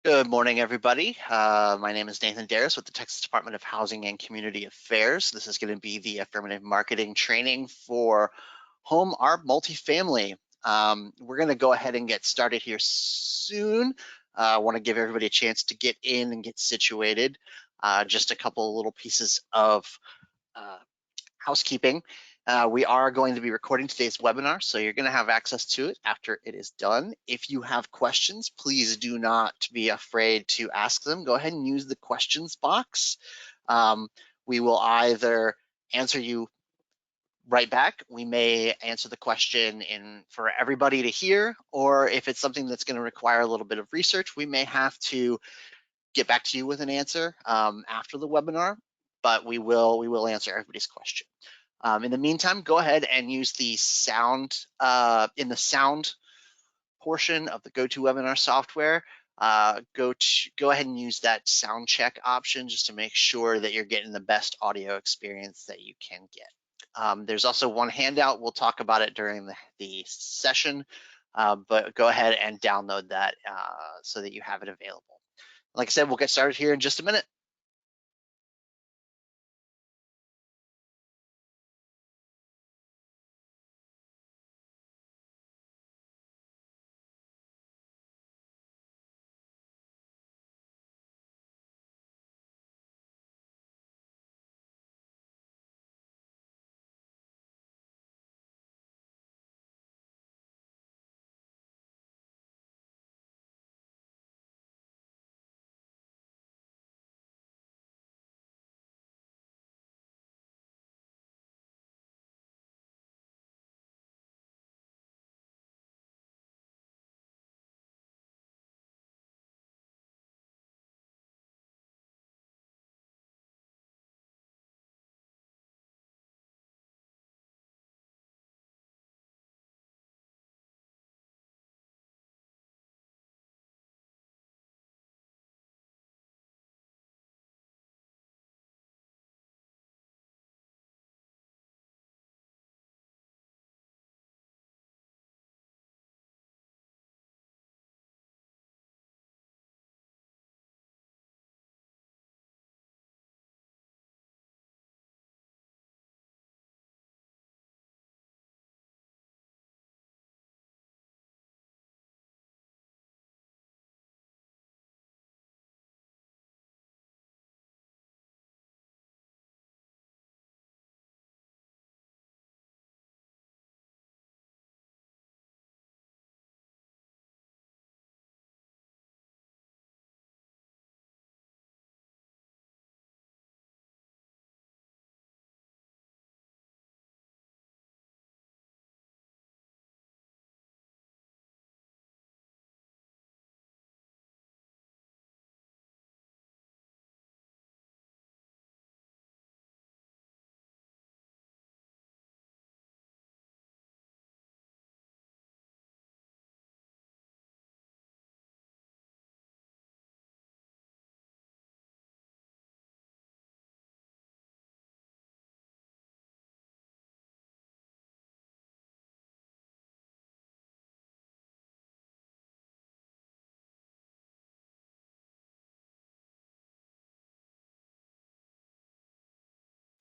Good morning, everybody. My name is Nathan Darris with the Texas Department of Housing and Community Affairs. This is going to be the affirmative marketing training for HOME-ARP multifamily. We're going to go ahead and get started here soon. I want to give everybody a chance to get in and get situated. Just a couple of little pieces of housekeeping. We are going to be recording today's webinar, so you're going to have access to it after it is done. If you have questions, please do not be afraid to ask them. Go ahead and use the questions box. We will either answer you right back. We may answer the question for everybody to hear, or if it's something that's going to require a little bit of research, we may have to get back to you with an answer after the webinar, but we will answer everybody's question. In the meantime, go ahead and use the sound in the sound portion of the GoToWebinar software. Go ahead and use that sound check option just to make sure that you're getting the best audio experience that you can get. There's also one handout. We'll talk about it during the session, but go ahead and download that so that you have it available. Like I said, we'll get started here in just a minute.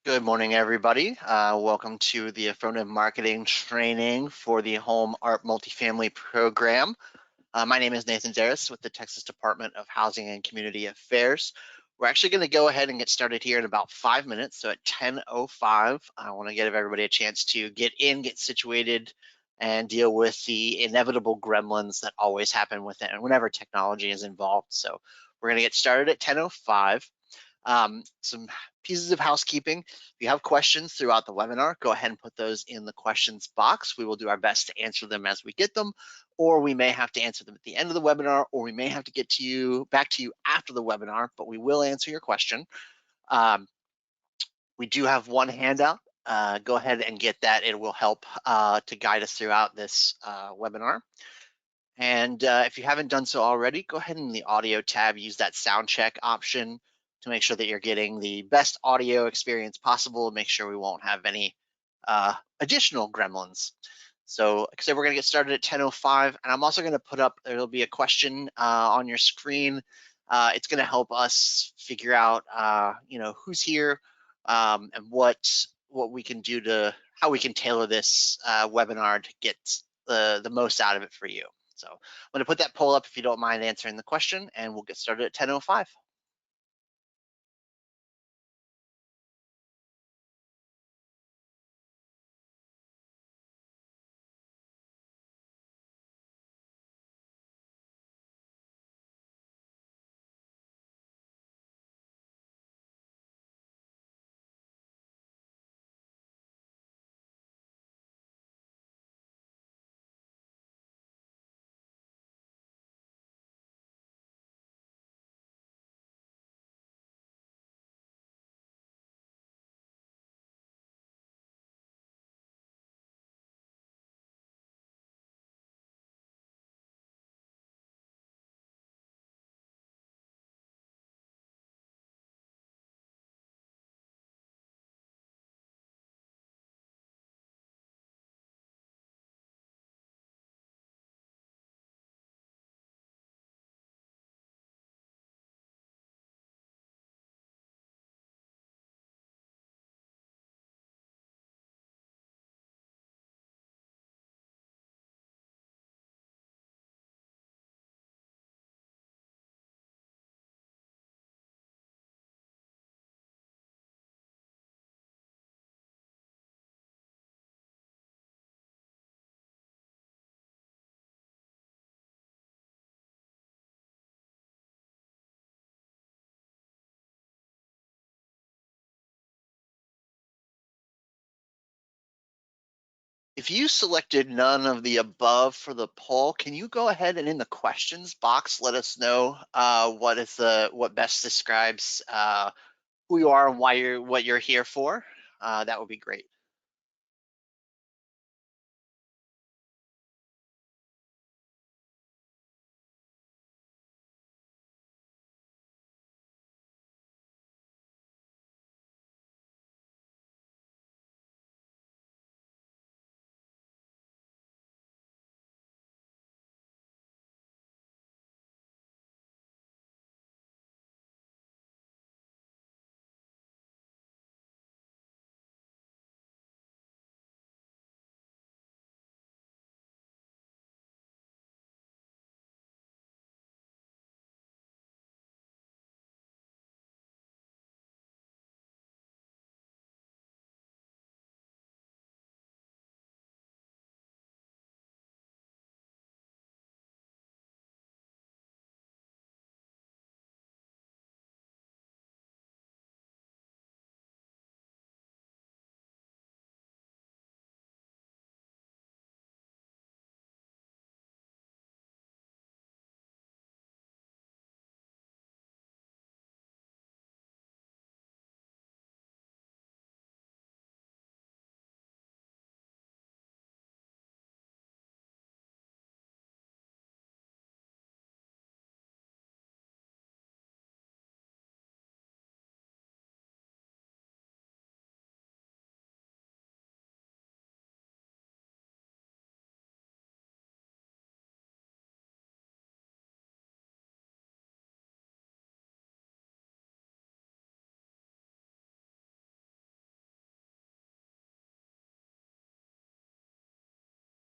Good morning, everybody. Welcome to the affirmative marketing training for the HOME-ARP multifamily program. My name is Nathan Darris with the Texas Department of Housing and Community Affairs. We're actually going to go ahead and get started here in about 5 minutes. So at 10:05, I want to give everybody a chance to get in, get situated, and deal with the inevitable gremlins that always happen with it whenever technology is involved. So we're going to get started at 10:05. Some pieces of housekeeping. If you have questions throughout the webinar, go ahead and put those in the questions box. We will do our best to answer them as we get them, or we may have to answer them at the end of the webinar, or we may have to get back to you after the webinar, but we will answer your question. We do have one handout. Go ahead and get that. It will help to guide us throughout this webinar. And if you haven't done so already, go ahead in the audio tab, use that sound check option to make sure that you're getting the best audio experience possible, make sure we won't have any additional gremlins. So like I said, we're going to get started at 10:05, and I'm also going to put up, there'll be a question on your screen. It's going to help us figure out, who's here and what we can do to, how we can tailor this webinar to get the most out of it for you. So I'm going to put that poll up if you don't mind answering the question, and we'll get started at 10:05. If you selected none of the above for the poll, can you go ahead and in the questions box let us know what best describes who you are and what you're here for? That would be great.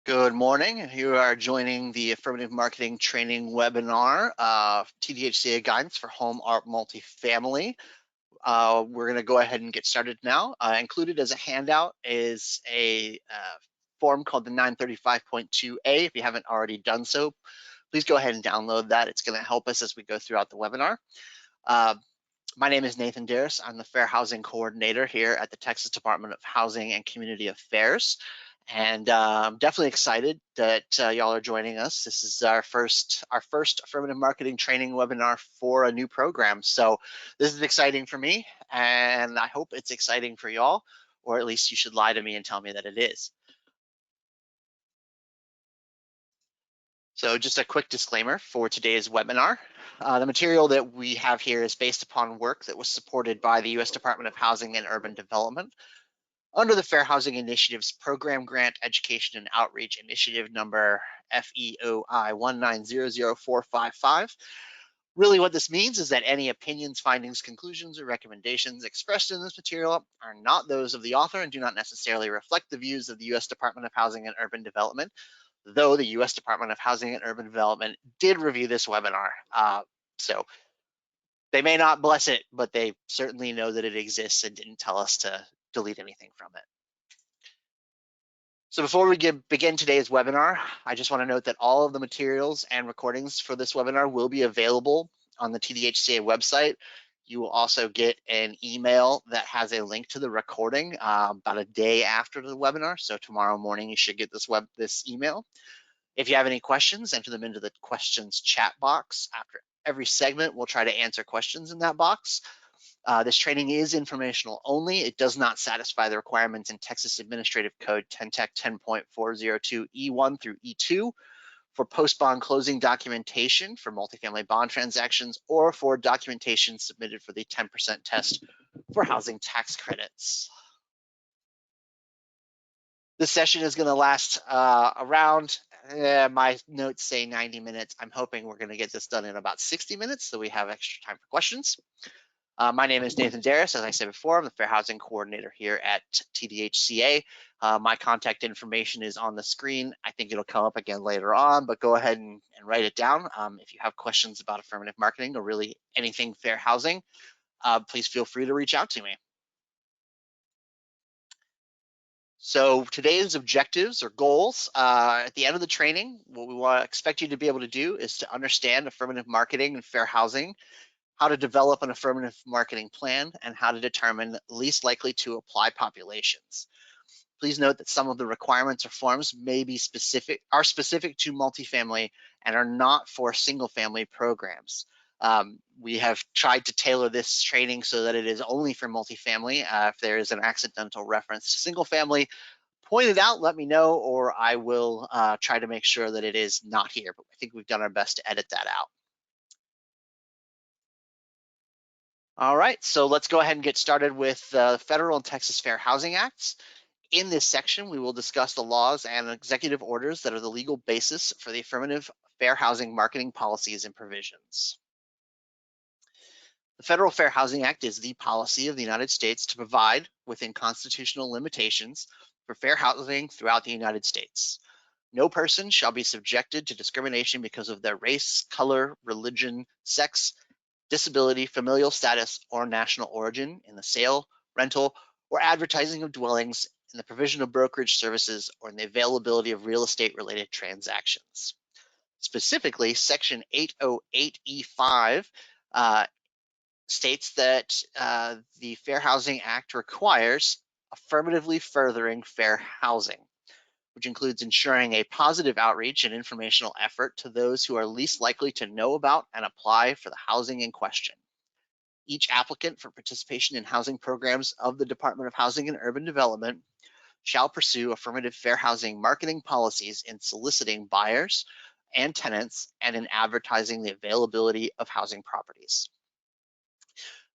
Good morning. You are joining the Affirmative Marketing Training webinar, TDCHA guidance for HOME-ARP multifamily. We're going to go ahead and get started now. Included as a handout is a form called the 935.2A. If you haven't already done so, please go ahead and download that. It's going to help us as we go throughout the webinar. My name is Nathan Darris. I'm the Fair Housing Coordinator here at the Texas Department of Housing and Community Affairs. And I'm definitely excited that y'all are joining us. This is our first affirmative marketing training webinar for a new program. So this is exciting for me, and I hope it's exciting for y'all, or at least you should lie to me and tell me that it is. So just a quick disclaimer for today's webinar. The material that we have here is based upon work that was supported by the U.S. Department of Housing and Urban Development. Under the Fair Housing Initiative's Program Grant Education and Outreach Initiative number FEOI 1900455. Really what this means is that any opinions, findings, conclusions, or recommendations expressed in this material are not those of the author and do not necessarily reflect the views of the U.S. Department of Housing and Urban Development, though the U.S. Department of Housing and Urban Development did review this webinar. So they may not bless it, but they certainly know that it exists and didn't tell us to delete anything from it. So before we begin today's webinar, I just want to note that all of the materials and recordings for this webinar will be available on the TDCHA website. You will also get an email that has a link to the recording about a day after the webinar. So tomorrow morning, you should get this email. If you have any questions, enter them into the questions chat box. After every segment, we'll try to answer questions in that box. This training is informational only. It does not satisfy the requirements in Texas Administrative Code 10-TEC 10.402 E1 through E2 for post-bond closing documentation for multifamily bond transactions or for documentation submitted for the 10% test for housing tax credits. This session is going to last around, my notes say 90 minutes. I'm hoping we're going to get this done in about 60 minutes so we have extra time for questions. My name is Nathan Darris. As I said before, I'm the Fair Housing Coordinator here at TDCHA. My contact information is on the screen. I think it'll come up again later on, but go ahead and write it down. If you have questions about affirmative marketing or really anything fair housing, please feel free to reach out to me. So today's objectives or goals, at the end of the training, what we expect you to be able to do is to understand affirmative marketing and fair housing, how to develop an affirmative marketing plan, and how to determine least likely to apply populations. Please note that some of the requirements or forms are specific to multifamily and are not for single family programs. We have tried to tailor this training so that it is only for multifamily. If there is an accidental reference to single family, point it out, let me know, or I will try to make sure that it is not here, but I think we've done our best to edit that out. All right, so let's go ahead and get started with the Federal and Texas Fair Housing Acts. In this section, we will discuss the laws and executive orders that are the legal basis for the affirmative fair housing marketing policies and provisions. The Federal Fair Housing Act is the policy of the United States to provide, within constitutional limitations, for fair housing throughout the United States. No person shall be subjected to discrimination because of their race, color, religion, sex, disability, familial status, or national origin in the sale, rental, or advertising of dwellings, in the provision of brokerage services, or in the availability of real estate-related transactions. Specifically, Section 808E5 states that the Fair Housing Act requires affirmatively furthering fair housing, which includes ensuring a positive outreach and informational effort to those who are least likely to know about and apply for the housing in question. Each applicant for participation in housing programs of the Department of Housing and Urban Development shall pursue affirmative fair housing marketing policies in soliciting buyers and tenants and in advertising the availability of housing properties.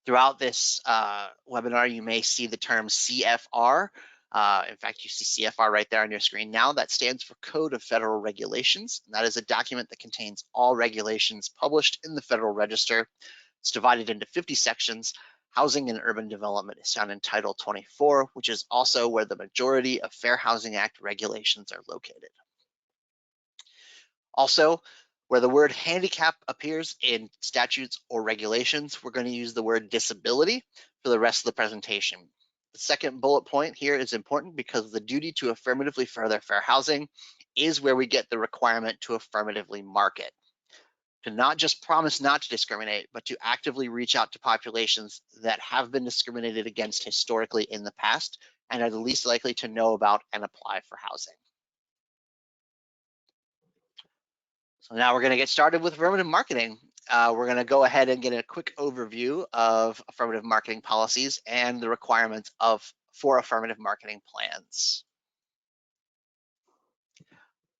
Throughout this webinar, you may see the term CFR. In fact, you see CFR right there on your screen now. That stands for Code of Federal Regulations. And that is a document that contains all regulations published in the Federal Register. It's divided into 50 sections. Housing and Urban Development is found in Title 24, which is also where the majority of Fair Housing Act regulations are located. Also, where the word handicap appears in statutes or regulations, we're going to use the word disability for the rest of the presentation. The second bullet point here is important because the duty to affirmatively further fair housing is where we get the requirement to affirmatively market. To not just promise not to discriminate, but to actively reach out to populations that have been discriminated against historically in the past and are the least likely to know about and apply for housing. So now we're going to get started with affirmative marketing. We're going to go ahead and get a quick overview of affirmative marketing policies and the requirements for affirmative marketing plans.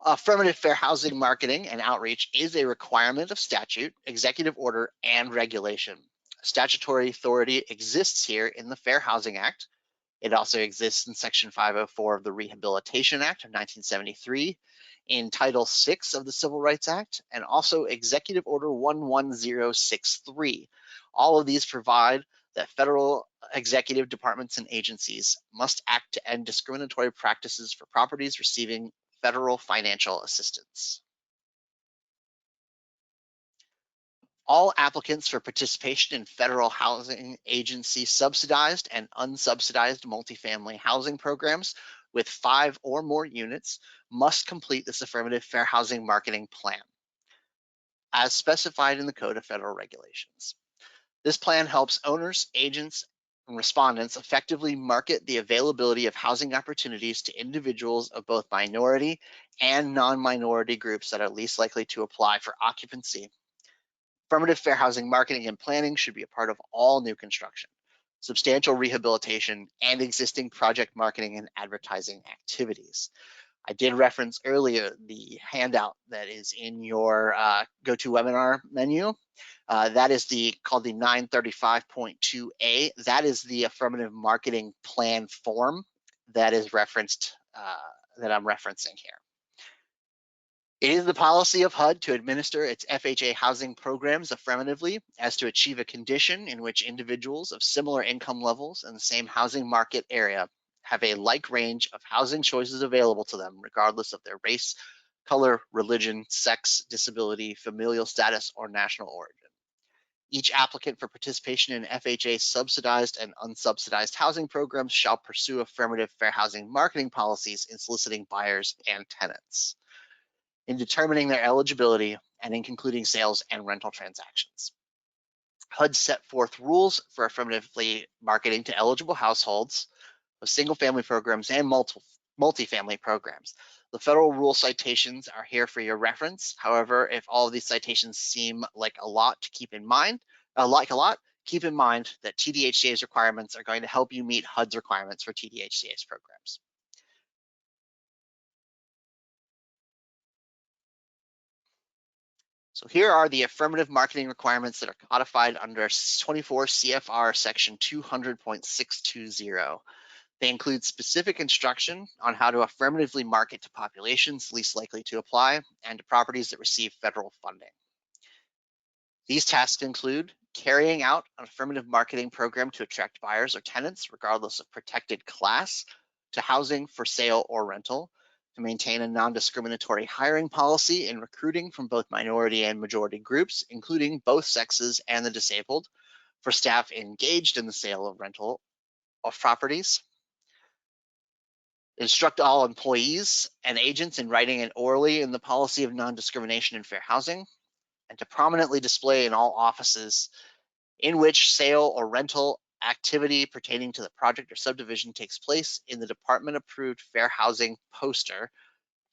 Affirmative fair housing marketing and outreach is a requirement of statute, executive order, and regulation. Statutory authority exists here in the Fair Housing Act. It also exists in Section 504 of the Rehabilitation Act of 1973, in Title VI of the Civil Rights Act, and also Executive Order 11063. All of these provide that federal executive departments and agencies must act to end discriminatory practices for properties receiving federal financial assistance. All applicants for participation in federal housing agency subsidized and unsubsidized multifamily housing programs with 5 or more units must complete this affirmative fair housing marketing plan as specified in the Code of Federal Regulations. This plan helps owners, agents, and respondents effectively market the availability of housing opportunities to individuals of both minority and non-minority groups that are least likely to apply for occupancy. Affirmative fair housing marketing and planning should be a part of all new construction, substantial rehabilitation, and existing project marketing and advertising activities. I did reference earlier the handout that is in your GoToWebinar menu. That is called the 935.2A. That is the affirmative marketing plan form that is referenced, that I'm referencing here. It is the policy of HUD to administer its FHA housing programs affirmatively as to achieve a condition in which individuals of similar income levels in the same housing market area have a like range of housing choices available to them, regardless of their race, color, religion, sex, disability, familial status, or national origin. Each applicant for participation in FHA subsidized and unsubsidized housing programs shall pursue affirmative fair housing marketing policies in soliciting buyers and tenants, in determining their eligibility, and in concluding sales and rental transactions. HUD set forth rules for affirmatively marketing to eligible households of single-family programs and multifamily programs. The federal rule citations are here for your reference. However, if all of these citations seem like a lot to keep in mind, keep in mind that TDCHA's requirements are going to help you meet HUD's requirements for TDCHA's programs. So here are the affirmative marketing requirements that are codified under 24 CFR section 200.620. They include specific instruction on how to affirmatively market to populations least likely to apply and to properties that receive federal funding. These tasks include carrying out an affirmative marketing program to attract buyers or tenants, regardless of protected class, to housing for sale or rental, to maintain a non-discriminatory hiring policy in recruiting from both minority and majority groups, including both sexes and the disabled, for staff engaged in the sale of rental of properties. Instruct all employees and agents in writing and orally in the policy of non-discrimination in fair housing, and to prominently display in all offices in which sale or rental activity pertaining to the project or subdivision takes place in the department-approved fair housing poster,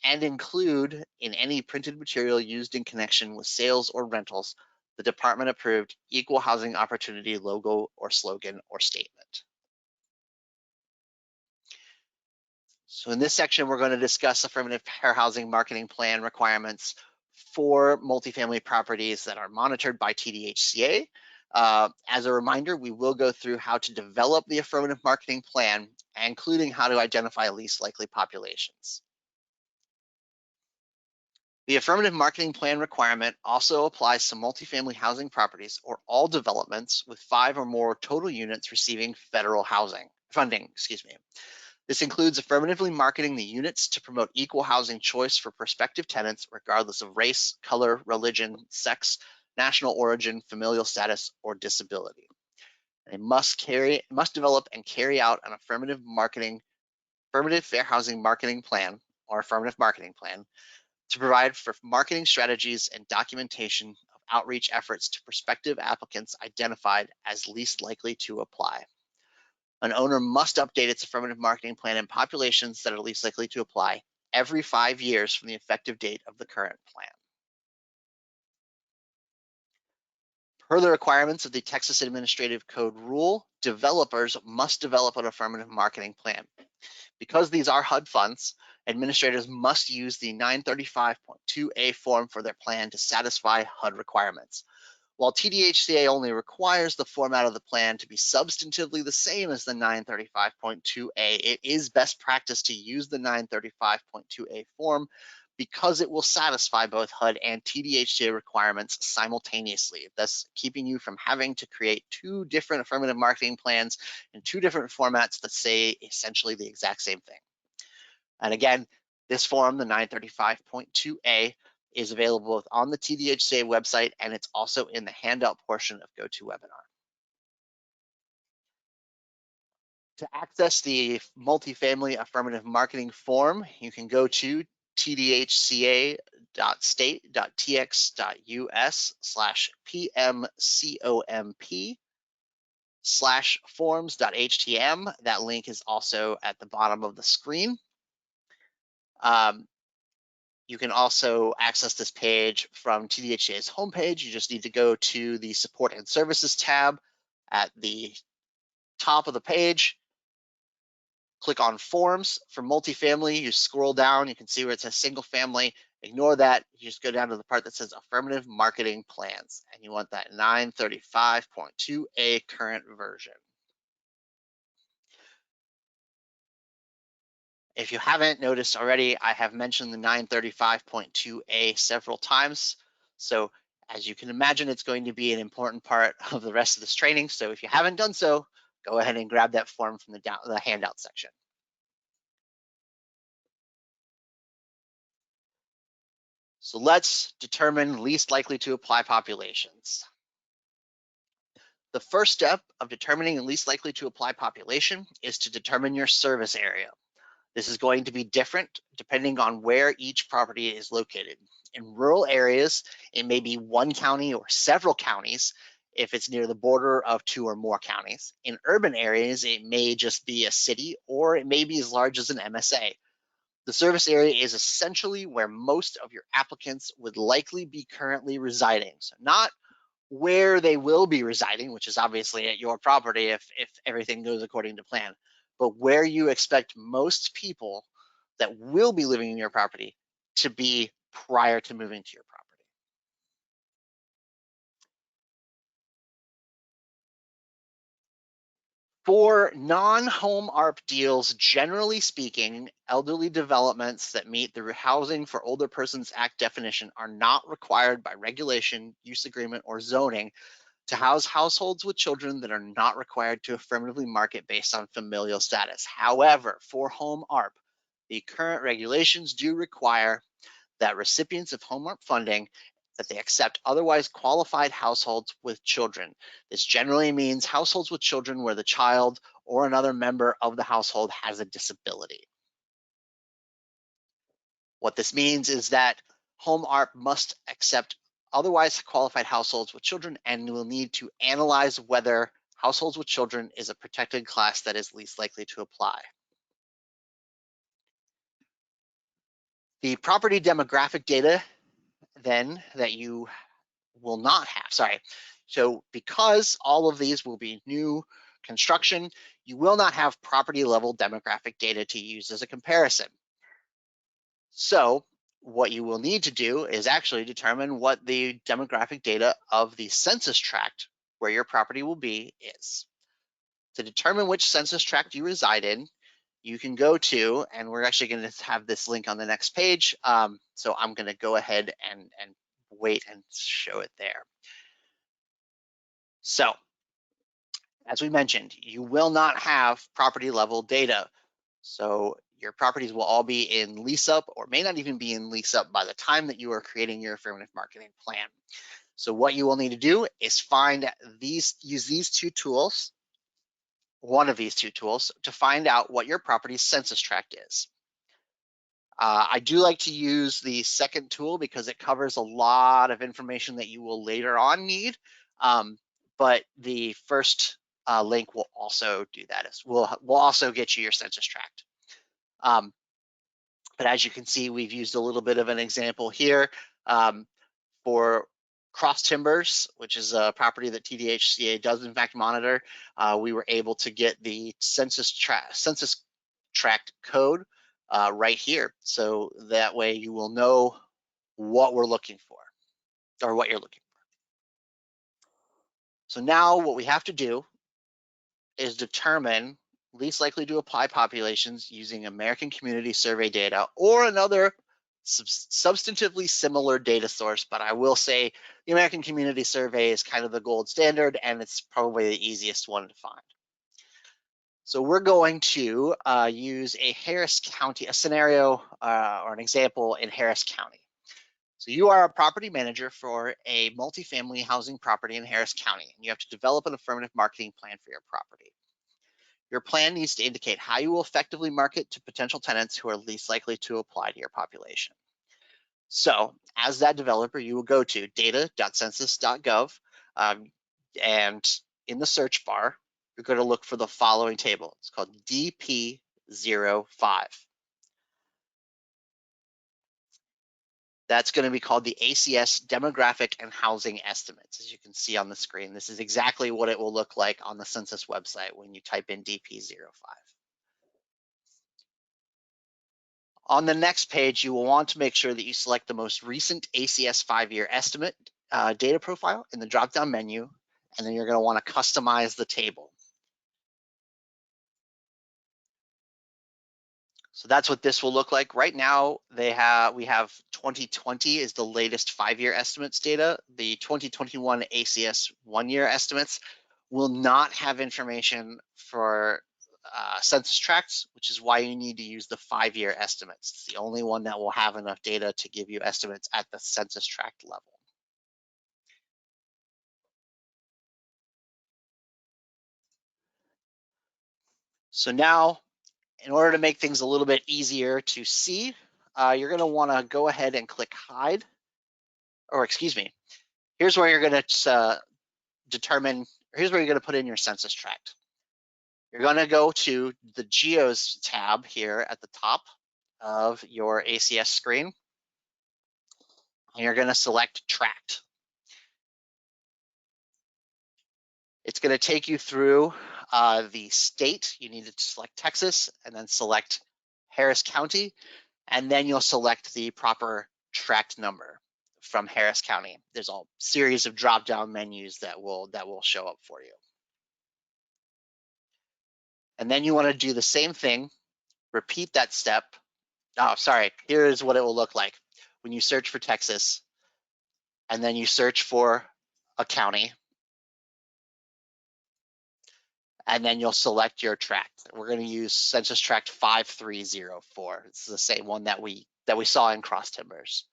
and include in any printed material used in connection with sales or rentals the department-approved equal housing opportunity logo or slogan or statement. So in this section, we're going to discuss affirmative fair housing marketing plan requirements for multifamily properties that are monitored by TDCHA. As a reminder, we will go through how to develop the affirmative marketing plan, including how to identify least likely populations. The affirmative marketing plan requirement also applies to multifamily housing properties or all developments with 5 or more total units receiving federal funding. This includes affirmatively marketing the units to promote equal housing choice for prospective tenants, regardless of race, color, religion, sex, national origin, familial status, or disability. They must develop and carry out an affirmative fair housing marketing plan or affirmative marketing plan to provide for marketing strategies and documentation of outreach efforts to prospective applicants identified as least likely to apply. An owner must update its affirmative marketing plan in populations that are least likely to apply every 5 years from the effective date of the current plan. Per the requirements of the Texas Administrative Code rule, developers must develop an affirmative marketing plan. Because these are HUD funds, administrators must use the 935.2A form for their plan to satisfy HUD requirements. While TDCHA only requires the format of the plan to be substantively the same as the 935.2A, it is best practice to use the 935.2A form because it will satisfy both HUD and TDCHA requirements simultaneously, thus keeping you from having to create two different affirmative marketing plans in two different formats that say essentially the exact same thing. And again, this form, the 935.2A, is available on the TDCHA website, and it's also in the handout portion of GoToWebinar. To access the multifamily affirmative marketing form, you can go to tdhca.tx.us/pmcomp/forms.htm. That link is also at the bottom of the screen. You can also access this page from TDCHA's homepage. You just need to go to the Support and Services tab at the top of the page. Click on Forms. For multifamily, you scroll down. You can see where it says single family. Ignore that. You just go down to the part that says Affirmative Marketing Plans, and you want that 935.2A current version. If you haven't noticed already, I have mentioned the 935.2A several times. So as you can imagine, it's going to be an important part of the rest of this training. So if you haven't done so, go ahead and grab that form from the handout section. So let's determine least likely to apply populations. The first step of determining the least likely to apply population is to determine your service area. This is going to be different depending on where each property is located. In rural areas, it may be one county or several counties if it's near the border of two or more counties. In urban areas, it may just be a city, or it may be as large as an MSA. The service area is essentially where most of your applicants would likely be currently residing. So not where they will be residing, which is obviously at your property if everything goes according to plan, but where you expect most people that will be living in your property to be prior to moving to your property. For non-HOME-ARP deals, generally speaking, elderly developments that meet the Housing for Older Persons Act definition are not required by regulation, use agreement, or zoning to house households with children that are not required to affirmatively market based on familial status. However, for HOME-ARP, the current regulations do require that recipients of HOME-ARP funding that they accept otherwise qualified households with children. This generally means households with children where the child or another member of the household has a disability. What this means is that HOME-ARP must accept otherwise qualified households with children and will need to analyze whether households with children is a protected class that is least likely to apply. The property demographic data then that you will not have, so because all of these will be new construction, you will not have property level demographic data to use as a comparison. So what you will need to do is actually determine what the demographic data of the census tract where your property will be is. To determine which census tract you reside in, you can go to, and we're actually going to have this link on the next page, so I'm going to go ahead and wait and show it there. So as we mentioned, you will not have property level data. So your properties will all be in lease up or may not even be in lease up by the time that you are creating your affirmative marketing plan. So what you will need to do is use these two tools, one of these two tools, to find out what your property's census tract is. I do like to use the second tool because it covers a lot of information that you will later on need, but the first link will also do that. We'll also get you your census tract. But as you can see, we've used a little bit of an example here for Cross Timbers, which is a property that TDCHA does in fact monitor. We were able to get the census tract code right here. So that way you will know what we're looking for or what you're looking for. So now what we have to do is determine least likely to apply populations using American Community Survey data or another substantively similar data source, but I will say the American Community Survey is kind of the gold standard and it's probably the easiest one to find. So we're going to use a Harris County, a scenario or an example in Harris County. So you are a property manager for a multifamily housing property in Harris County, and you have to develop an affirmative marketing plan for your property. Your plan needs to indicate how you will effectively market to potential tenants who are least likely to apply to your population. So as that developer, you will go to data.census.gov, and in the search bar, you're going to look for the following table. It's called DP05. That's going to be called the ACS Demographic and Housing Estimates. As you can see on the screen, this is exactly what it will look like on the census website when you type in DP05. On the next page, you will want to make sure that you select the most recent ACS 5-year estimate data profile in the drop-down menu, and then you're going to want to customize the table. So that's what this will look like. Right now, we have 2020 is the latest 5-year estimates data. The 2021 ACS 1-year estimates will not have information for census tracts, which is why you need to use the 5-year estimates. It's the only one that will have enough data to give you estimates at the census tract level. So now, in order to make things a little bit easier to see, you're going to want to go ahead and click hide, or excuse me, here's where you're going to here's where you're going to put in your census tract. You're going to go to the Geos tab here at the top of your ACS screen, and you're going to select tract. It's going to take you through the state. You need to select Texas and then select Harris County, and then you'll select the proper tract number from Harris County. There's a series of drop-down menus that will show up for you. And then you want to do the same thing, repeat that step. Oh, sorry, here's what it will look like when you search for Texas, and then you search for a county, and then you'll select your tract. We're going to use census tract 5304. It's the same one that we saw in Cross Timbers.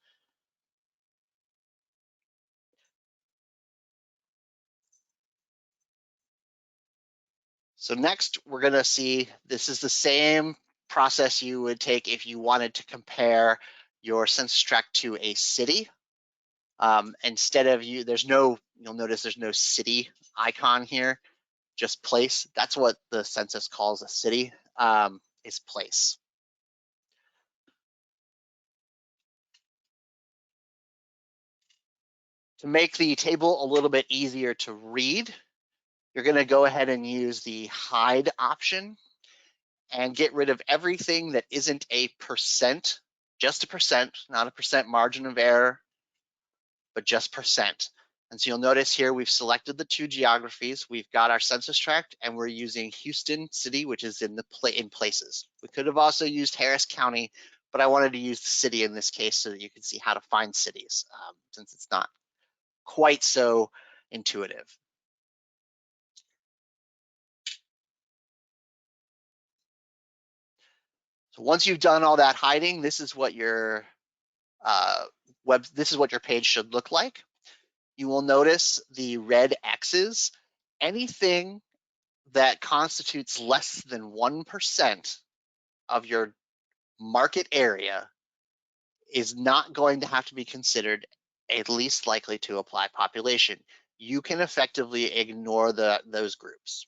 So next, we're going to see, this is the same process you would take if you wanted to compare your census tract to a city. Instead of you'll notice there's no city icon here, just place. That's what the census calls a city, is place. To make the table a little bit easier to read, you're going to go ahead and use the hide option and get rid of everything that isn't a percent, just a percent, not a percent margin of error, but just percent. And so you'll notice here we've selected the two geographies. We've got our census tract, and we're using Houston City, which is in places. We could have also used Harris County, but I wanted to use the city in this case so that you can see how to find cities, since it's not quite so intuitive. So once you've done all that hiding, this is what your page should look like. You will notice the red X's. Anything that constitutes less than 1% of your market area is not going to have to be considered a least likely to apply population. You can effectively ignore those groups.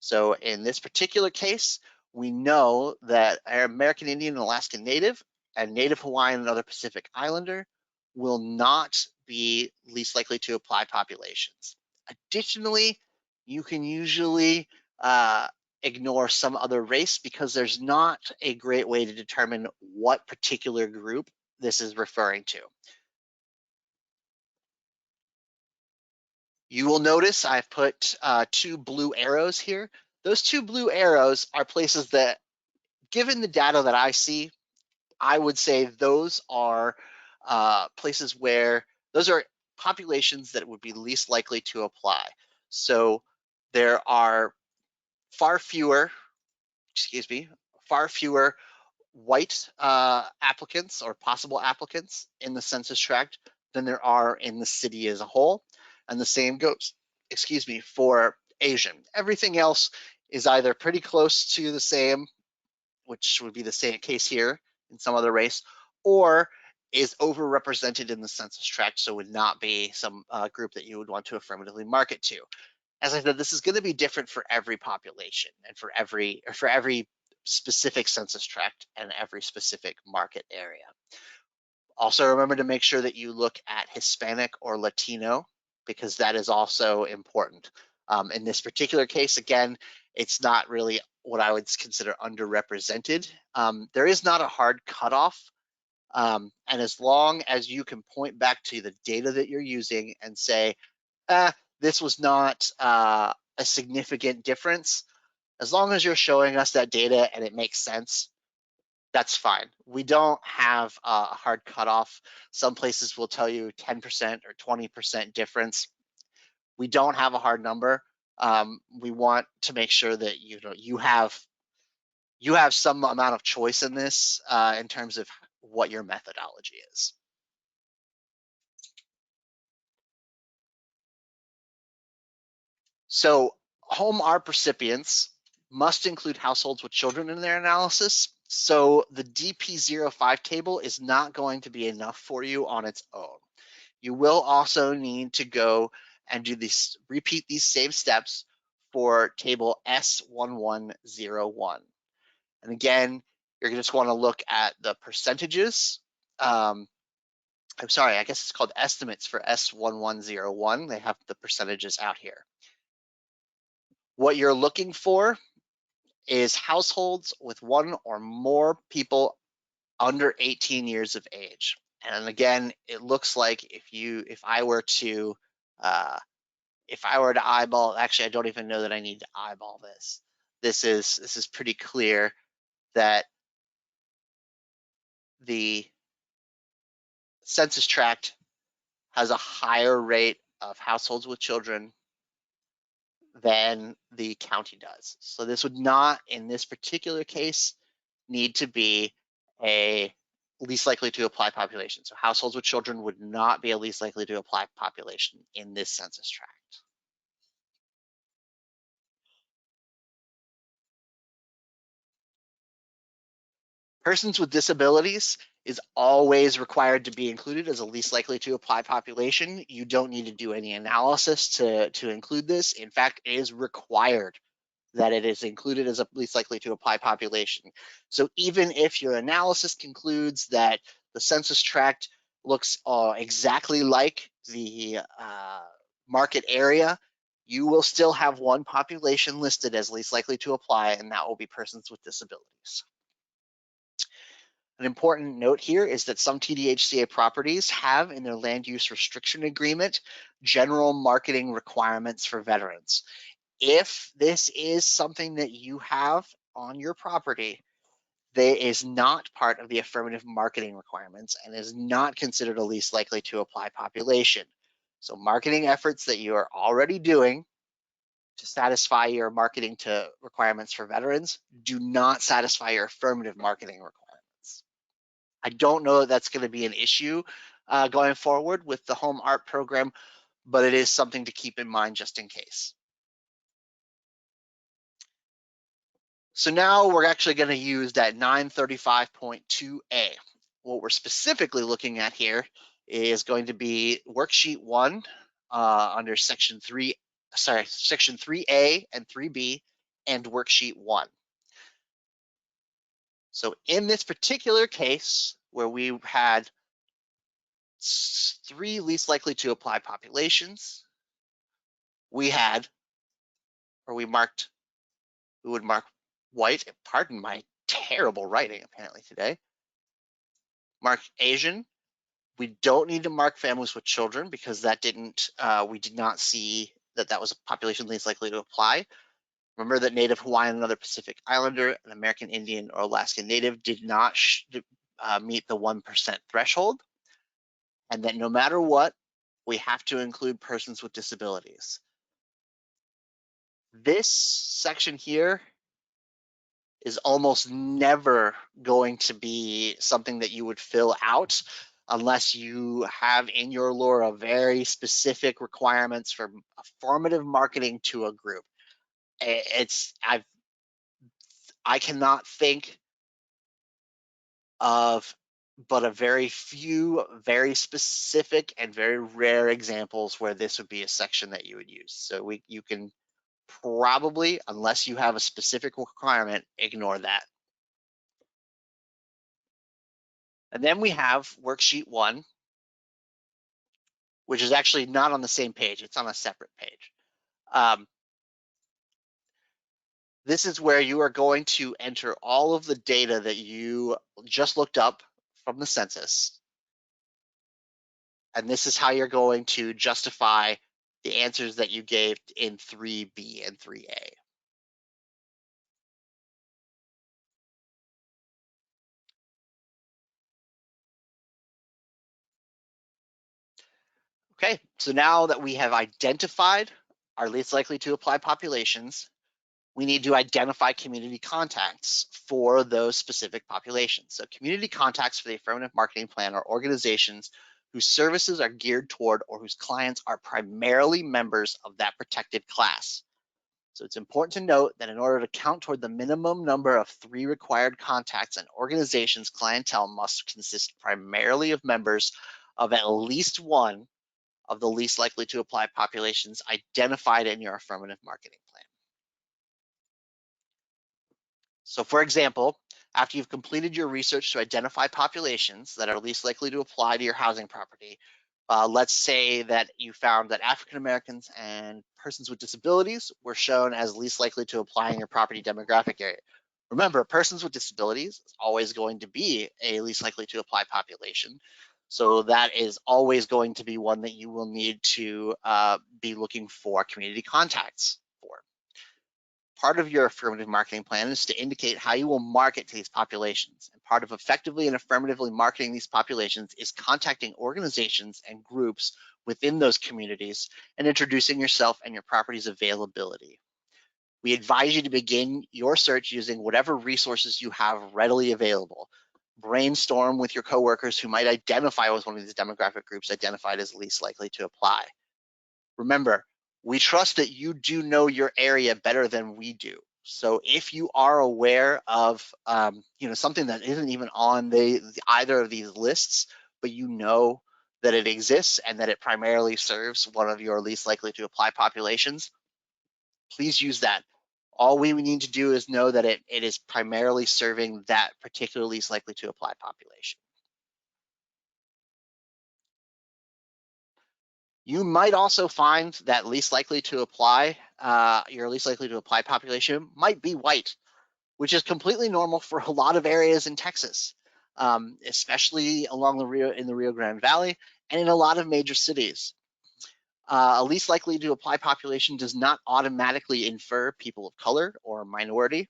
So in this particular case, we know that our American Indian and Alaskan Native and Native Hawaiian and other Pacific Islander will not be least likely to apply populations. Additionally, you can usually ignore some other race because there's not a great way to determine what particular group this is referring to. You will notice I've put 2 blue arrows here. Those 2 blue arrows are places that, given the data that I see, I would say those are places where those are populations that would be least likely to apply. So there are far fewer white applicants or possible applicants in the census tract than there are in the city as a whole. And the same goes, for Asian. Everything else is either pretty close to the same, which would be the same case here in some other race, or is overrepresented in the census tract, so would not be some group that you would want to affirmatively market to. As I said, this is going to be different for every population and for every specific census tract and every specific market area. Also remember to make sure that you look at Hispanic or Latino, because that is also important. In this particular case, again, it's not really what I would consider underrepresented. There is not a hard cutoff. And as long as you can point back to the data that you're using and say, this was not a significant difference, as long as you're showing us that data and it makes sense, that's fine. We don't have a hard cutoff. Some places will tell you 10% or 20% difference. We don't have a hard number. We want to make sure that you have some amount of choice in this in terms of what your methodology is. So HOME-ARP recipients must include households with children in their analysis. So the DP05 table is not going to be enough for you on its own. You will also need to go and repeat these same steps for table S1101. And again, you're just want to look at the percentages. I'm sorry, I guess it's called estimates for S1101. They have the percentages out here. What you're looking for is households with 1 or more people under 18 years of age. And again, it looks like if I were to eyeball, actually, I don't even know that I need to eyeball this. This is pretty clear that the census tract has a higher rate of households with children than the county does. So this would not, in this particular case, need to be a least likely to apply population. So households with children would not be a least likely to apply population in this census tract. Persons with disabilities is always required to be included as a least likely to apply population. You don't need to do any analysis to include this. In fact, it is required that it is included as a least likely to apply population. So even if your analysis concludes that the census tract looks exactly like the market area, you will still have one population listed as least likely to apply, and that will be persons with disabilities. An important note here is that some TDCHA properties have in their land use restriction agreement general marketing requirements for veterans. If this is something that you have on your property, that is not part of the affirmative marketing requirements and is not considered a least likely to apply population. So marketing efforts that you are already doing to satisfy your marketing to requirements for veterans do not satisfy your affirmative marketing requirements. I don't know that that's going to be an issue going forward with the HOME-ARP program, but it is something to keep in mind just in case. So now we're actually going to use that 935.2a. What we're specifically looking at here is going to be worksheet 1 under section 3A and 3B and worksheet 1. So in this particular case, where we had 3 least likely to apply populations, we would mark white, pardon my terrible writing apparently today, mark Asian, We don't need to mark families with children because that we did not see that was a population least likely to apply. Remember that Native Hawaiian, another Pacific Islander, an American Indian, or Alaskan Native did not meet the 1% threshold, and that no matter what, we have to include persons with disabilities. This section here is almost never going to be something that you would fill out unless you have in your LORA very specific requirements for affirmative marketing to a group. I cannot think of but a very few very specific and very rare examples where this would be a section that you would use. So you can probably, unless you have a specific requirement, ignore that. And then we have worksheet 1, which is actually not on the same page. It's on a separate page. This is where you are going to enter all of the data that you just looked up from the census. And this is how you're going to justify the answers that you gave in 3B and 3A. Okay, so now that we have identified our least likely to apply populations, we need to identify community contacts for those specific populations. So community contacts for the affirmative marketing plan are organizations whose services are geared toward or whose clients are primarily members of that protected class. So it's important to note that in order to count toward the minimum number of 3 required contacts, an organization's clientele must consist primarily of members of at least one of the least likely to apply populations identified in your affirmative marketing plan. So for example, after you've completed your research to identify populations that are least likely to apply to your housing property, let's say that you found that African Americans and persons with disabilities were shown as least likely to apply in your property demographic area. Remember, persons with disabilities is always going to be a least likely to apply population. So that is always going to be one that you will need to be looking for community contacts for. Part of your affirmative marketing plan is to indicate how you will market to these populations. And part of effectively and affirmatively marketing these populations is contacting organizations and groups within those communities and introducing yourself and your property's availability. We advise you to begin your search using whatever resources you have readily available. Brainstorm with your coworkers who might identify with one of these demographic groups identified as least likely to apply. Remember, we trust that you do know your area better than we do. So if you are aware of something that isn't even on either of these lists, but you know that it exists and that it primarily serves one of your least likely to apply populations, please use that. All we need to do is know that it is primarily serving that particular least likely to apply population. You might also find that least likely to apply, your least likely to apply population might be white, which is completely normal for a lot of areas in Texas, especially along in the Rio Grande Valley and in a lot of major cities. A least likely to apply population does not automatically infer people of color or minority.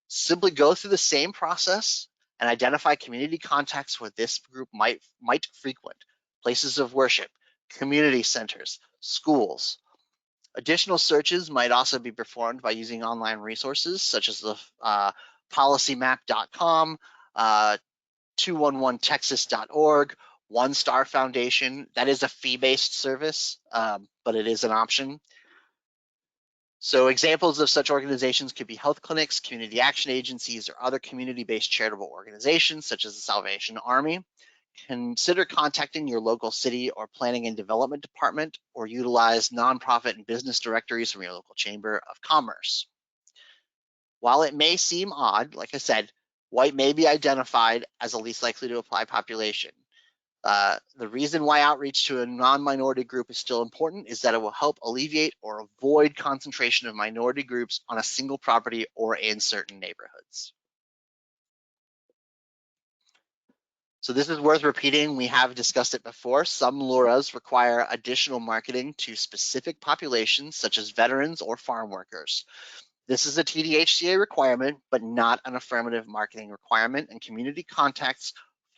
Simply go through the same process and identify community contacts where this group might frequent, places of worship, community centers, schools. Additional searches might also be performed by using online resources such as the policymap.com, 211texas.org, One Star Foundation. That is a fee-based service, but it is an option. So examples of such organizations could be health clinics, community action agencies, or other community-based charitable organizations such as the Salvation Army. Consider contacting your local city or planning and development department, or utilize nonprofit and business directories from your local chamber of commerce. While it may seem odd, like I said, white may be identified as a least likely to apply population. The reason why outreach to a non-minority group is still important is that it will help alleviate or avoid concentration of minority groups on a single property or in certain neighborhoods. So this is worth repeating. We have discussed it before. Some LURAs require additional marketing to specific populations, such as veterans or farm workers. This is a TDCHA requirement, but not an affirmative marketing requirement, and community contacts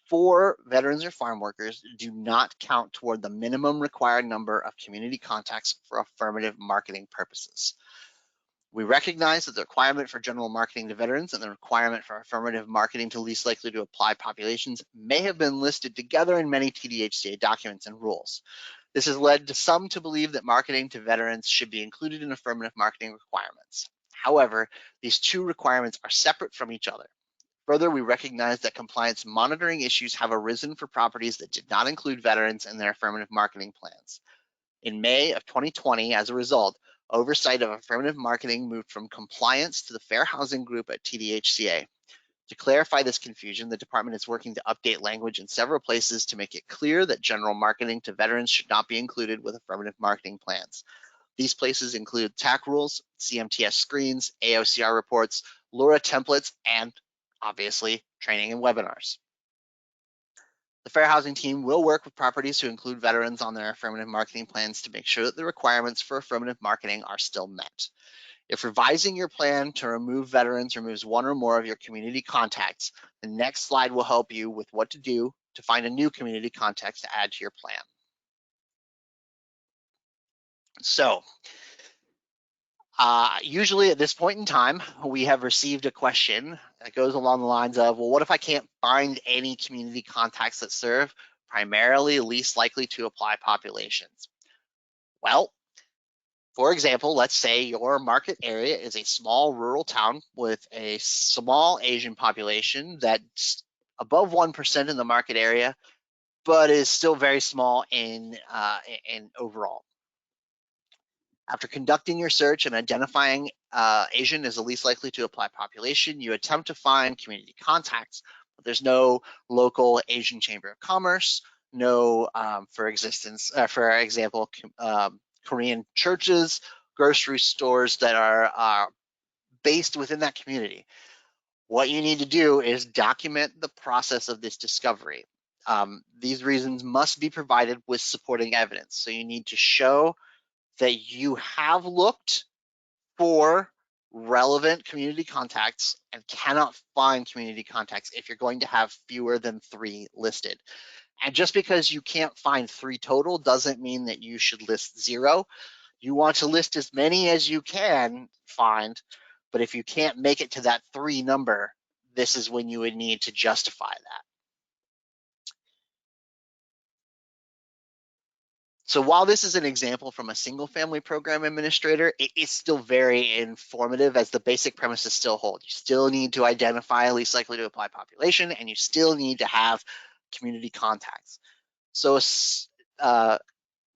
for veterans or farm workers do not count toward the minimum required number of community contacts for affirmative marketing purposes. We recognize that the requirement for general marketing to veterans and the requirement for affirmative marketing to least likely to apply populations may have been listed together in many TDCHA documents and rules. This has led to some to believe that marketing to veterans should be included in affirmative marketing requirements. However, these two requirements are separate from each other. Further, we recognize that compliance monitoring issues have arisen for properties that did not include veterans in their affirmative marketing plans. In May of 2020, as a result, oversight of affirmative marketing moved from compliance to the Fair Housing Group at TDCHA. To clarify this confusion, the department is working to update language in several places to make it clear that general marketing to veterans should not be included with affirmative marketing plans. These places include TAC rules, CMTS screens, AOCR reports, LURA templates, and obviously training and webinars. The Fair Housing team will work with properties to include veterans on their affirmative marketing plans to make sure that the requirements for affirmative marketing are still met. If revising your plan to remove veterans removes one or more of your community contacts, the next slide will help you with what to do to find a new community contact to add to your plan. So, usually at this point in time, we have received a question that goes along the lines of, well, what if I can't find any community contacts that serve primarily least likely to apply populations? Well, for example, let's say your market area is a small rural town with a small Asian population that's above 1% in the market area, but is still very small in overall. After conducting your search and identifying Asian as the least likely to apply population, you attempt to find community contacts, but there's no local Asian Chamber of Commerce, no, for example, Korean churches, grocery stores that are based within that community. What you need to do is document the process of this discovery. These reasons must be provided with supporting evidence. So you need to show that you have looked for relevant community contacts and cannot find community contacts if you're going to have fewer than 3 listed. And just because you can't find 3 total doesn't mean that you should list 0. You want to list as many as you can find, but if you can't make it to that 3 number, this is when you would need to justify that. So while this is an example from a single family program administrator, it is still very informative as the basic premises still hold. You still need to identify least likely to apply population, and you still need to have community contacts. So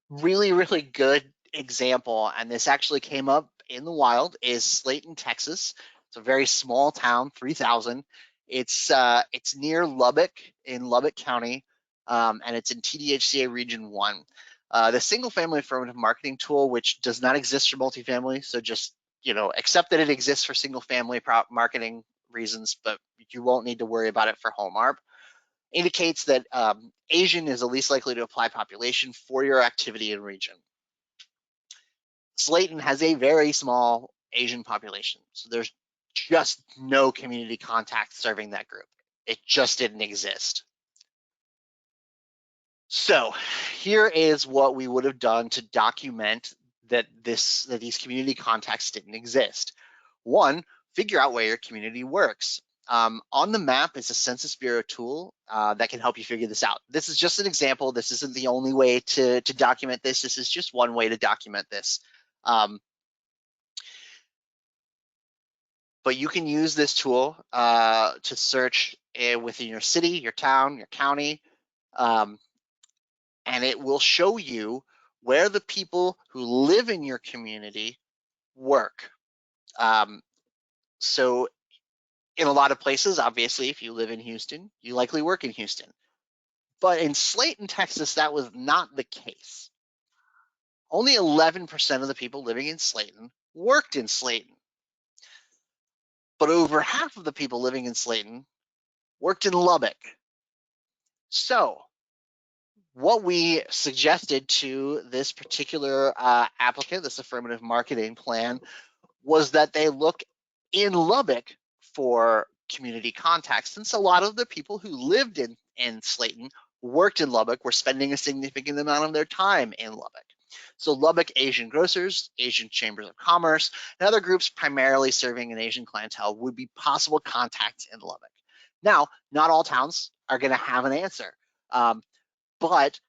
really, really good example, and this actually came up in the wild, is Slayton, Texas. It's a very small town, 3,000. It's near Lubbock in Lubbock County, and it's in TDCHA Region 1. The single family affirmative marketing tool, which does not exist for multifamily, so just accept that it exists for single family marketing reasons, but you won't need to worry about it for HOME-ARP, indicates that Asian is the least likely to apply population for your activity and region. Slayton has a very small Asian population, so there's just no community contact serving that group. It just didn't exist. So here is what we would have done to document that these community contacts didn't exist. 1, figure out where your community works. On the map is a Census Bureau tool that can help you figure this out. This is just an example. This isn't the only way to document this. This is just one way to document this. But you can use this tool to search within your city, your town, your county, and it will show you where the people who live in your community work. So in a lot of places, obviously, if you live in Houston, you likely work in Houston. But in Slayton, Texas, that was not the case. Only 11% of the people living in Slayton worked in Slayton. But over half of the people living in Slayton worked in Lubbock. So what we suggested to this particular applicant, this affirmative marketing plan, was that they look in Lubbock for community contacts, since a lot of the people who lived in Slayton worked in Lubbock were spending a significant amount of their time in Lubbock. So Lubbock Asian grocers, Asian chambers of commerce, and other groups primarily serving an Asian clientele would be possible contacts in Lubbock. Now, not all towns are going to have an answer, but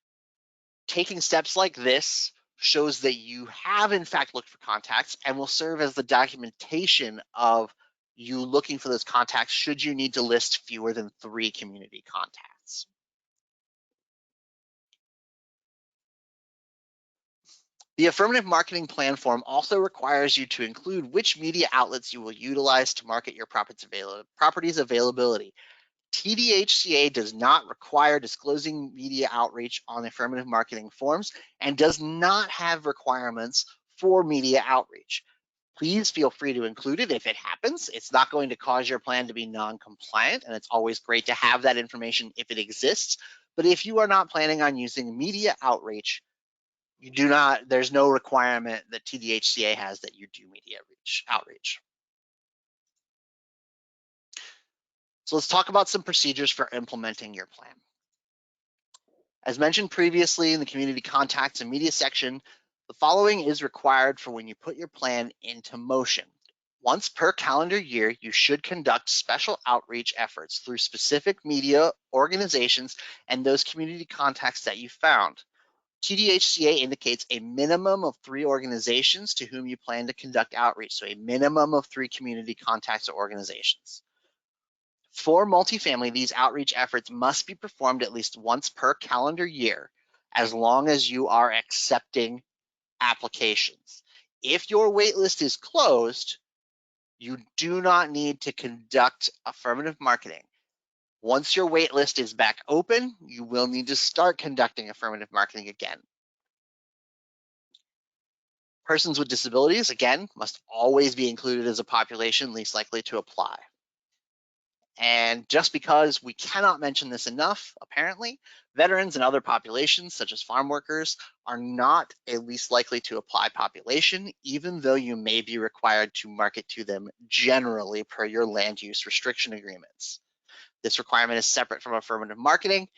taking steps like this shows that you have in fact looked for contacts and will serve as the documentation of you looking for those contacts should you need to list fewer than 3 community contacts. The affirmative marketing plan form also requires you to include which media outlets you will utilize to market your property's availability. TDCHA does not require disclosing media outreach on affirmative marketing forms and does not have requirements for media outreach. Please feel free to include it if it happens. It's not going to cause your plan to be non-compliant, and it's always great to have that information if it exists. But if you are not planning on using media outreach, there's no requirement that TDCHA has that you do media outreach. So let's talk about some procedures for implementing your plan. As mentioned previously in the community contacts and media section, the following is required for when you put your plan into motion. Once per calendar year, you should conduct special outreach efforts through specific media organizations and those community contacts that you found. TDCHA indicates a minimum of 3 organizations to whom you plan to conduct outreach, so a minimum of 3 community contacts or organizations. For multifamily, these outreach efforts must be performed at least once per calendar year, as long as you are accepting applications. If your waitlist is closed, you do not need to conduct affirmative marketing. Once your waitlist is back open, you will need to start conducting affirmative marketing again. Persons with disabilities, again, must always be included as a population least likely to apply. And just because we cannot mention this enough, apparently, veterans and other populations, such as farm workers, are not a least likely to apply population, even though you may be required to market to them generally per your land use restriction agreements. This requirement is separate from affirmative marketing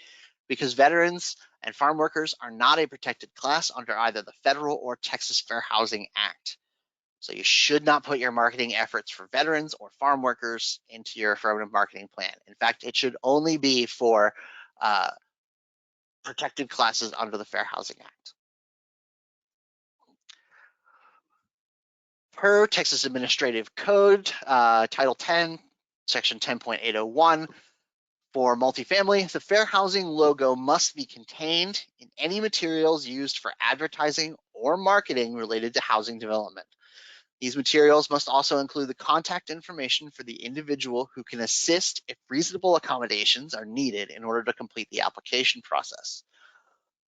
because veterans and farm workers are not a protected class under either the federal or Texas Fair Housing Act. So you should not put your marketing efforts for veterans or farm workers into your affirmative marketing plan. In fact, it should only be for protected classes under the Fair Housing Act. Per Texas Administrative Code, Title 10, Section 10.801, for multifamily, the Fair Housing logo must be contained in any materials used for advertising or marketing related to housing development. These materials must also include the contact information for the individual who can assist if reasonable accommodations are needed in order to complete the application process.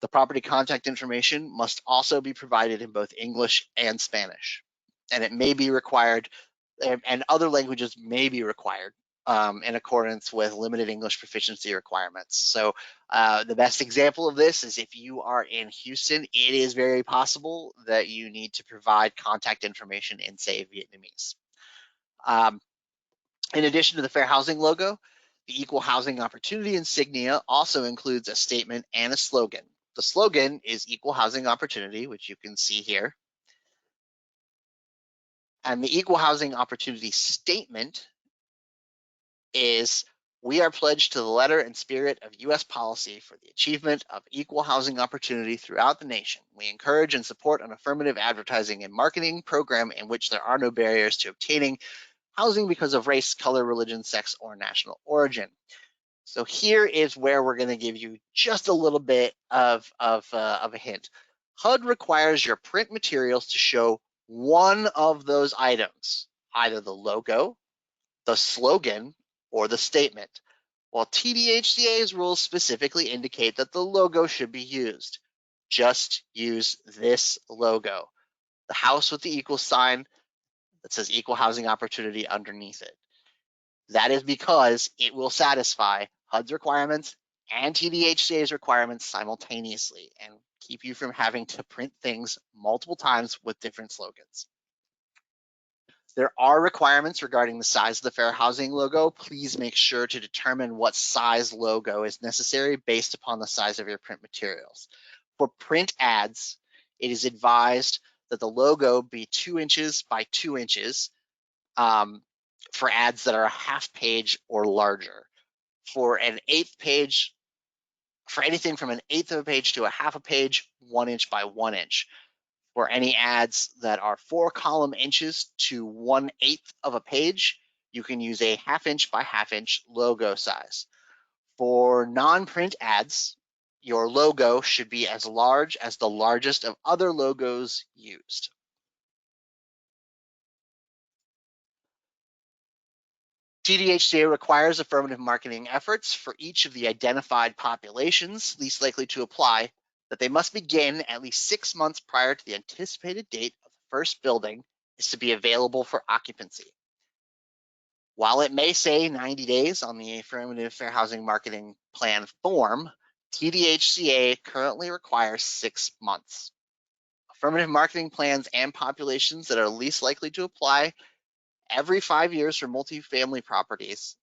The property contact information must also be provided in both English and Spanish, and it may be required, and other languages may be required in accordance with limited English proficiency requirements. So the best example of this is if you are in Houston, it is very possible that you need to provide contact information in, say, Vietnamese. In addition to the Fair Housing logo, the Equal Housing Opportunity insignia also includes a statement and a slogan. The slogan is Equal Housing Opportunity, which you can see here. And the Equal Housing Opportunity statement is, we are pledged to the letter and spirit of U.S. policy for the achievement of equal housing opportunity throughout the nation. We encourage and support an affirmative advertising and marketing program in which there are no barriers to obtaining housing because of race, color, religion, sex, or national origin. So here is where we're going to give you just a little bit of a hint. HUD requires your print materials to show one of those items, either the logo, the slogan, or the statement, while TDCHA's rules specifically indicate that the logo should be used. Just use this logo, the house with the equal sign that says Equal Housing Opportunity underneath it. That is because it will satisfy HUD's requirements and TDCHA's requirements simultaneously and keep you from having to print things multiple times with different slogans. There are requirements regarding the size of the fair housing logo. Please make sure to determine what size logo is necessary based upon the size of your print materials. For print ads, it is advised that the logo be 2 inches by 2 inches for ads that are a half page or larger. For an eighth page, for anything from an eighth of a page to a half a page, 1 inch by 1 inch. For any ads that are 4 column inches to 1/8 of a page, you can use a half inch by half inch logo size. For non-print ads, your logo should be as large as the largest of other logos used. TDCHA requires affirmative marketing efforts for each of the identified populations least likely to apply, that they must begin at least 6 months prior to the anticipated date of the first building is to be available for occupancy. While it may say 90 days on the Affirmative Fair Housing Marketing Plan form, TDCHA currently requires 6 months. Affirmative marketing plans and populations that are least likely to apply every 5 years for multifamily properties.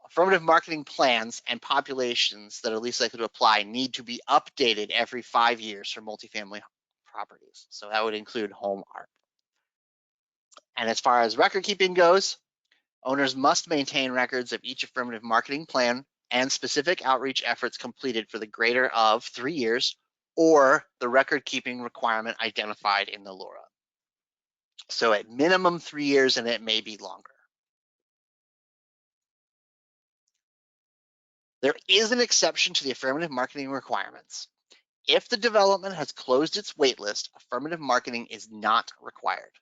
Affirmative marketing plans and populations that are least likely to apply need to be updated every 5 years for multifamily properties. So that would include HOME-ARP. And as far as record keeping goes, owners must maintain records of each affirmative marketing plan and specific outreach efforts completed for the greater of 3 years or the record keeping requirement identified in the LORA. So at minimum 3 years, and it may be longer. There is an exception to the affirmative marketing requirements. If the development has closed its waitlist, affirmative marketing is not required.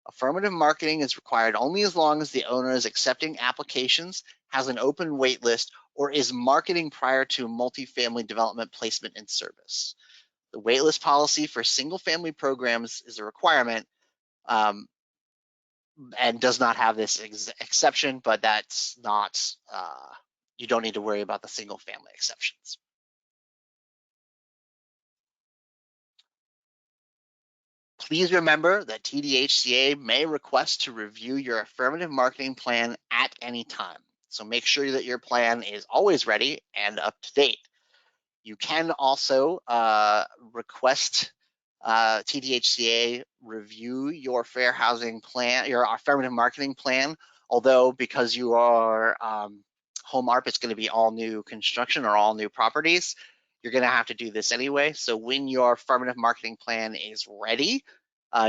Affirmative marketing is required only as long as the owner is accepting applications, has an open wait list, or is marketing prior to multifamily development placement in service. The waitlist policy for single-family programs is a requirement and does not have this exception, but that's not, you don't need to worry about the single-family exceptions. Please remember that TDCHA may request to review your affirmative marketing plan at any time. So make sure that your plan is always ready and up to date. You can also request TDCHA review your fair housing plan, your affirmative marketing plan, although because you are HOME-ARP, it's going to be all new construction or all new properties. You're going to have to do this anyway. So when your affirmative marketing plan is ready,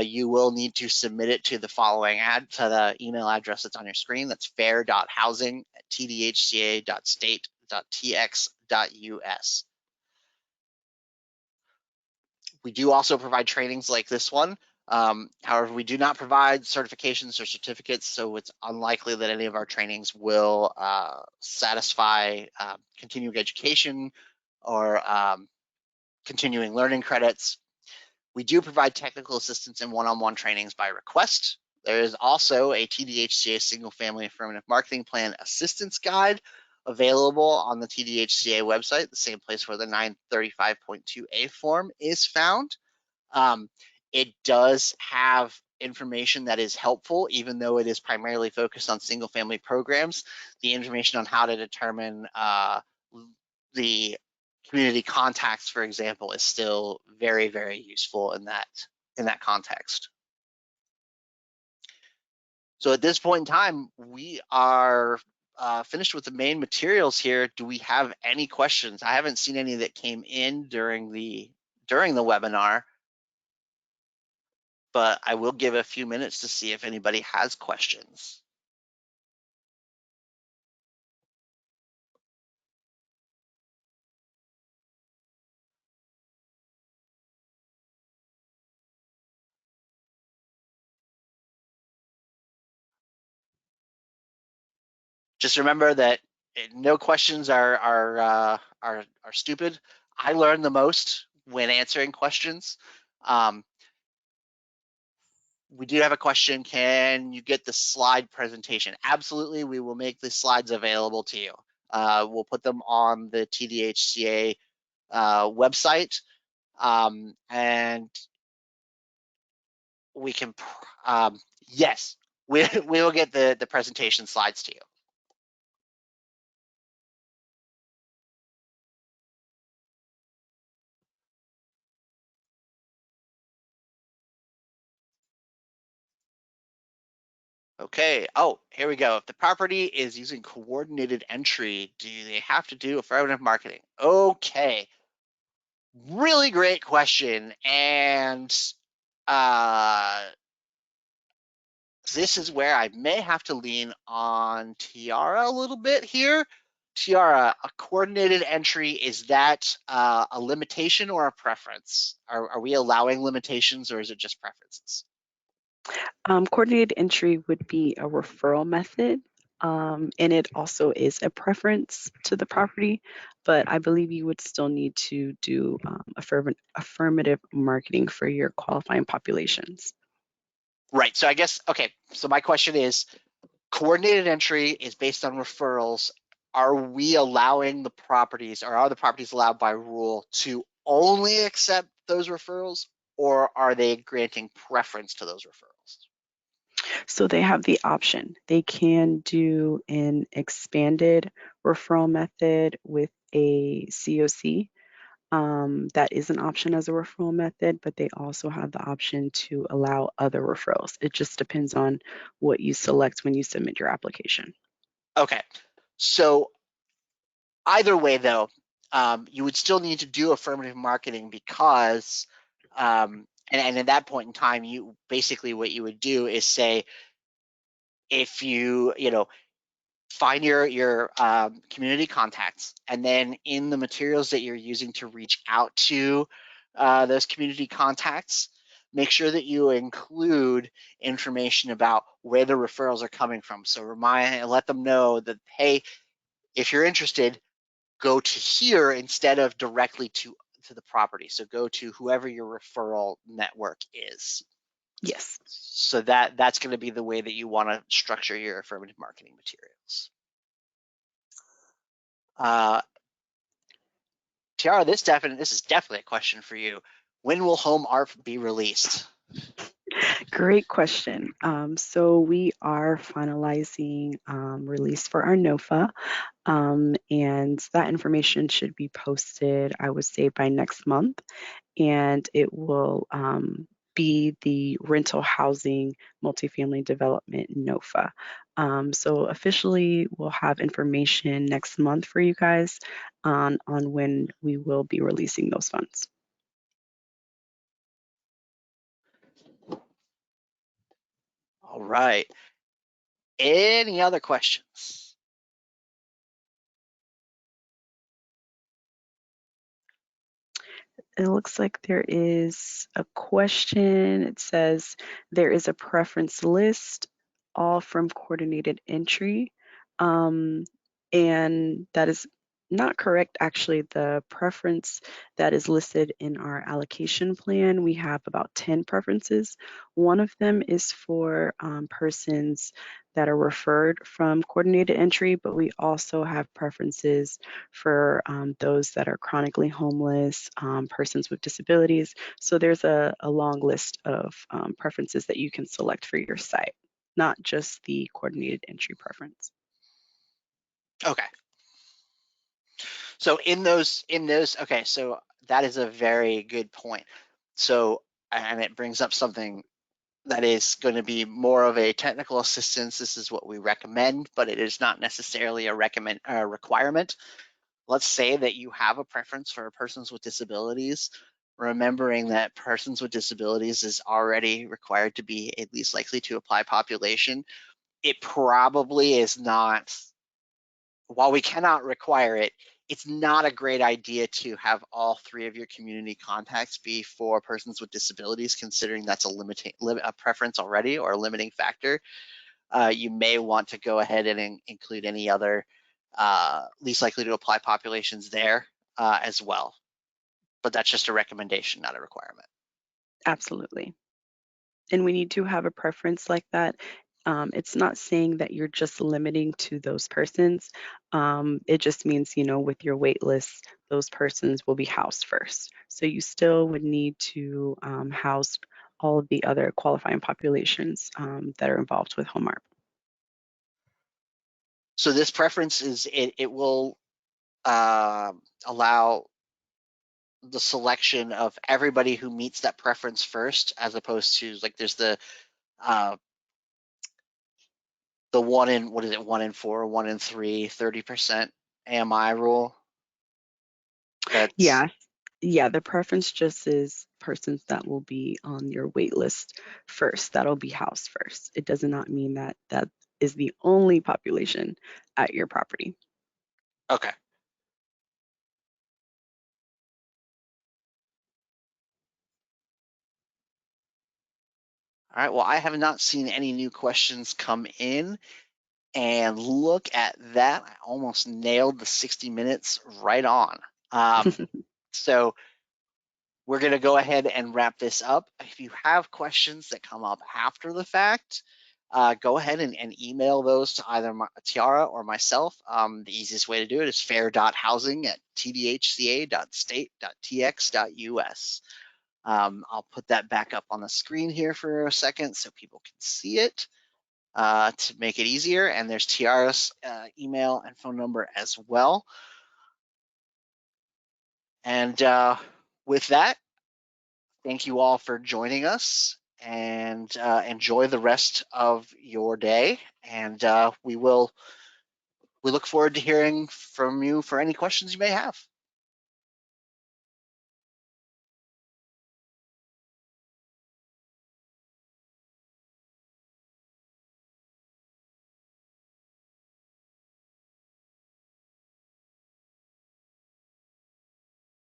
you will need to submit it to the following to the email address that's on your screen. That's fair.housing@tdcha.state.tx.us. We do also provide trainings like this one. However, we do not provide certifications or certificates, so it's unlikely that any of our trainings will satisfy continuing education or continuing learning credits. We do provide technical assistance and one-on-one trainings by request. There is also a TDCHA single-family affirmative marketing plan assistance guide available on the TDCHA website, the same place where the 935.2A form is found. It does have information that is helpful, even though it is primarily focused on single-family programs. The information on how to determine the community contacts, for example, is still very, very useful in that context. So at this point in time, we are finished with the main materials here. Do we have any questions? I haven't seen any that came in during the webinar, but I will give a few minutes to see if anybody has questions. Just remember that no questions are stupid. I learn the most when answering questions. We do have a question. Can you get the slide presentation? Absolutely, we will make the slides available to you. We'll put them on the TDCHA website, and we can, yes, we will get the presentation slides to you. Okay, oh, here we go. If the property is using coordinated entry, do they have to do affirmative marketing? Okay, really great question. And this is where I may have to lean on Tiara a little bit here. Tiara, a coordinated entry, is that a limitation or a preference? Are we allowing limitations, or is it just preferences? Coordinated entry would be a referral method, and it also is a preference to the property, but I believe you would still need to do affirmative marketing for your qualifying populations. Right, so I guess, okay, so my question is, coordinated entry is based on referrals. Are we allowing the properties, or are the properties allowed by rule to only accept those referrals, or are they granting preference to those referrals? So they have the option. They can do an expanded referral method with a COC. That is an option as a referral method, but they also have the option to allow other referrals. It just depends on what you select when you submit your application. Okay, so either way though, you would still need to do affirmative marketing because, and at that point in time, you basically what you would do is say, if you find your community contacts, and then in the materials that you're using to reach out to those community contacts, make sure that you include information about where the referrals are coming from. So let them know that, hey, if you're interested, go to here instead of directly to the property. So go to whoever your referral network is. Yes. So that's going to be the way that you want to structure your affirmative marketing materials. Tiara, this is definitely a question for you. When will HOME-ARP be released? Great question. So we are finalizing release for our NOFA, and that information should be posted, I would say, by next month, and it will be the rental housing multifamily development NOFA. So officially, we'll have information next month for you guys on when we will be releasing those funds. All right. Any other questions? It looks like there is a question. It says there is a preference list, all from coordinated entry. And that is not correct. Actually, the preference that is listed in our allocation plan, we have about 10 preferences. One of them is for persons that are referred from coordinated entry, but we also have preferences for those that are chronically homeless, persons with disabilities. So there's a long list of preferences that you can select for your site, not just the coordinated entry preference. Okay. So in those, okay, so that is a very good point. So, and it brings up something that is going to be more of a technical assistance. This is what we recommend, but it is not necessarily a requirement. Let's say that you have a preference for persons with disabilities, remembering that persons with disabilities is already required to be at least likely to apply population. It probably is not, while we cannot require it, it's not a great idea to have all 3 of your community contacts be for persons with disabilities, considering that's a preference already, or a limiting factor. You may want to go ahead and include any other least likely to apply populations there as well. But that's just a recommendation, not a requirement. Absolutely. And when you do have a preference like that, It's not saying that you're just limiting to those persons. It just means, with your wait list, those persons will be housed first. So you still would need to house all of the other qualifying populations that are involved with HOME-ARP. So this preference it will allow the selection of everybody who meets that preference first, as opposed to like there's uh, the one in, what is it, 1 in 4, 1 in 3, 30% AMI rule. That's Yeah, yeah, the preference just is persons that will be on your wait list first, that'll be housed first. It does not mean that that is the only population at your property. okay. All right, well, I have not seen any new questions come in, and look at that. I almost nailed the 60 minutes right on. So we're going to go ahead and wrap this up. If you have questions that come up after the fact, go ahead and email those to either Tiara or myself. The easiest way to do it is fair.housing@tdhca.state.tx.us. I'll put that back up on the screen here for a second so people can see it to make it easier. And there's Tiara's email and phone number as well. And with that, thank you all for joining us, and enjoy the rest of your day. And we look forward to hearing from you for any questions you may have.